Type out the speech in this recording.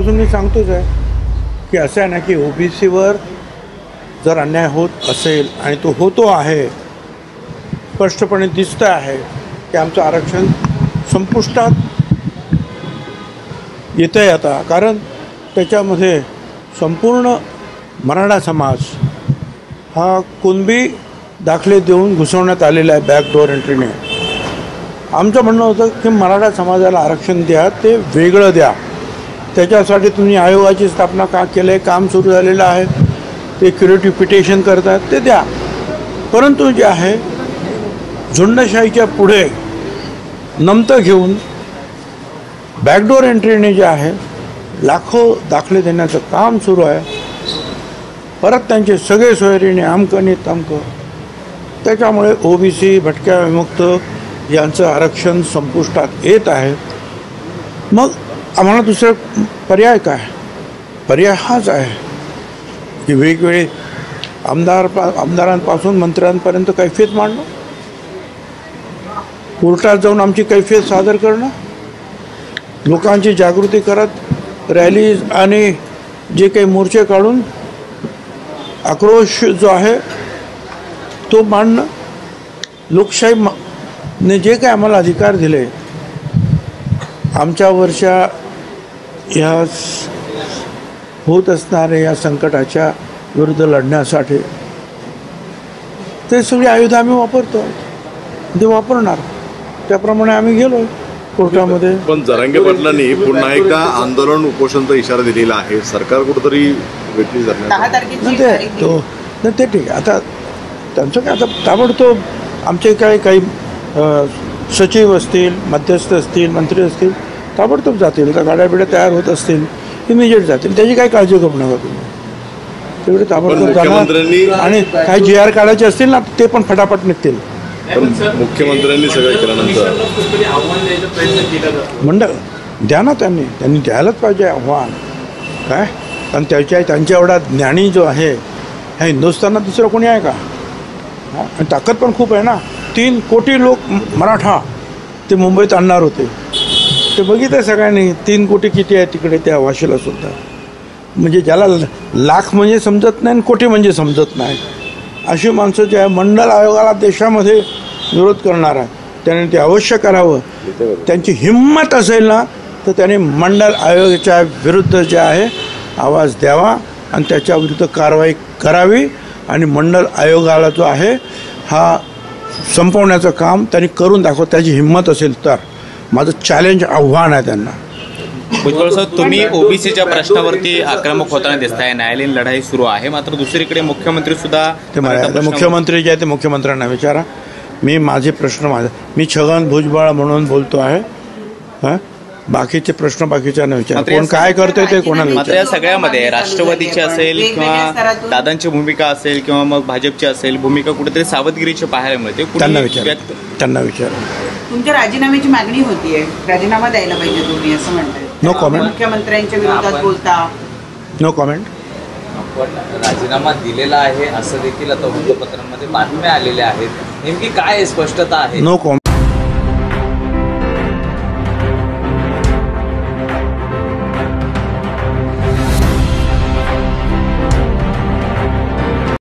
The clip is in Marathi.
सुरुवातीपासून मी सांगतोच आहे की असं आहे ना की ओबीसीवर जर अन्याय होत असेल आणि तो होतो आहे, स्पष्टपणे दिसतं आहे की आमचं आरक्षण संपुष्टात येतं आहे आता. कारण त्याच्यामध्ये संपूर्ण मराठा समाज हा कुणबी दाखले देऊन घुसवण्यात आलेला आहे बॅकडोअर एंट्रीने. आमचं म्हणणं होतं की मराठा समाजाला आरक्षण द्या, ते वेगळं द्या. त्याच्यासाठी तुम्ही आयोगाची स्थापना का केलं आहे, काम सुरू झालेलं आहे, ते क्युरेटिव्ह पिटिशन करतात, ते द्या. परंतु जे आहे झुंडशाहीच्या पुढे नमतं घेऊन बॅकडोअर एंट्रीने जे आहे लाखो दाखले देण्याचं काम सुरू आहे. परत त्यांचे सगळे सोयरीने आमकं तमकं. त्याच्यामुळे ओबीसी, भटक्या, विमुक्त यांचं आरक्षण संपुष्टात येत आहे. मग आम्हाला दुसरा पर्याय काय? पर्याय हाच आहे की वेगवेगळे आमदारांपासून मंत्र्यांपर्यंत कैफियत मांडणं, कोर्टात जाऊन आमची कैफियत सादर करणं, लोकांची जागृती करत रॅलीज आणि जे काही मोर्चे काढून आक्रोश जो आहे तो मांडणं. लोकशाहीने जे काही आम्हाला अधिकार दिले आमच्यावरच्या या होत असणाऱ्या या संकटाच्या विरुद्ध लढण्यासाठी, ते सगळी आयुधं आम्ही वापरतो, ते वापरणार. त्याप्रमाणे आम्ही गेलो कोर्टामध्ये. पण जरांगे पाटलांनी पुन्हा एकदा आंदोलन उपोषणचा इशारा दिलेला आहे. सरकार कुठेतरी वेटली ते ठीक आहे. आता त्यांचं काय, आता ताबडतोब आमचे काही सचिव असतील, मध्यस्थ असतील, मंत्री असतील, ताबडतोब जातील. आता गाड्या बिड्या तयार होत असतील, इमिजिएट जातील. त्याची काही काळजी करू नका तुम्ही. तेवढे ताबडतोब जाणार. आणि काही GR काढायचे असतील ना, ते पण फटाफट निघतील. मुख्यमंत्र्यांनी सगळं केल्यानंतर मंडळ द्या ना, त्यांनी द्यायलाच पाहिजे आव्हान. काय, कारण त्यांच्या एवढा ज्ञानी जो आहे ह्या हिंदुस्थानात दुसरं कोणी आहे का? आणि ताकद पण खूप आहे ना. 3 कोटी लोक मराठा ते मुंबईत आणणार होते. ते बघितलं सगळ्यांनी 3 कोटी किती आहे तिकडे त्या वाशीला सुद्धा. म्हणजे ज्याला लाख म्हणजे समजत नाही आणि कोटी म्हणजे समजत नाही, अशी माणसं जे आहे मंडल आयोगाला देशामध्ये विरोध करणार आहे, त्याने ते अवश्य करावं. त्यांची हिंमत असेल ना तर त्याने मंडल आयोगाच्या विरुद्ध जे आहे आवाज द्यावा आणि त्याच्या विरुद्ध कारवाई करावी. आणि मंडल आयोगाला जो आहे हा संपवण्याचं काम त्यांनी करून दाखवत, त्याची हिंमत असेल तर. माझं चॅलेंज, आव्हान आहे त्यांना. भुजबळ साहेब, तुम्ही ओबीसीच्या प्रश्नावरती आक्रमक होताना दिसताय. न्यायालयीन लढाई सुरू आहे, मात्र दुसरीकडे मुख्यमंत्री सुद्धा मुख्यमंत्री जे आहे ते मुख्यमंत्र्यांना विचारा. मी छगन भुजबळ म्हणून बोलतो आहे. बाकीचे प्रश्न बाकीच्यांना विचारा. कोण काय करतोय ते कोणाला. मात्र या सगळ्यामध्ये राष्ट्रवादीची असेल किंवा दादांची भूमिका असेल किंवा मग भाजपची असेल भूमिका कुठेतरी सावधगिरीची पाहायला मिळते. त्यांना विचारा. तुमच्या राजीनाम्याची मागणी होतीये, राजीनामा द्यायला पाहिजे तुम्ही असं म्हणताय. No comment. मुख्यमंत्र्यांच्या विरोधात बोलता. No comment. आपण राजीनामा दिलेला आहे असं देखील आता वृत्तपत्रांमध्ये बातम्या आलेल्या आहेत. नेमकी काय स्पष्टता आहे? No comment.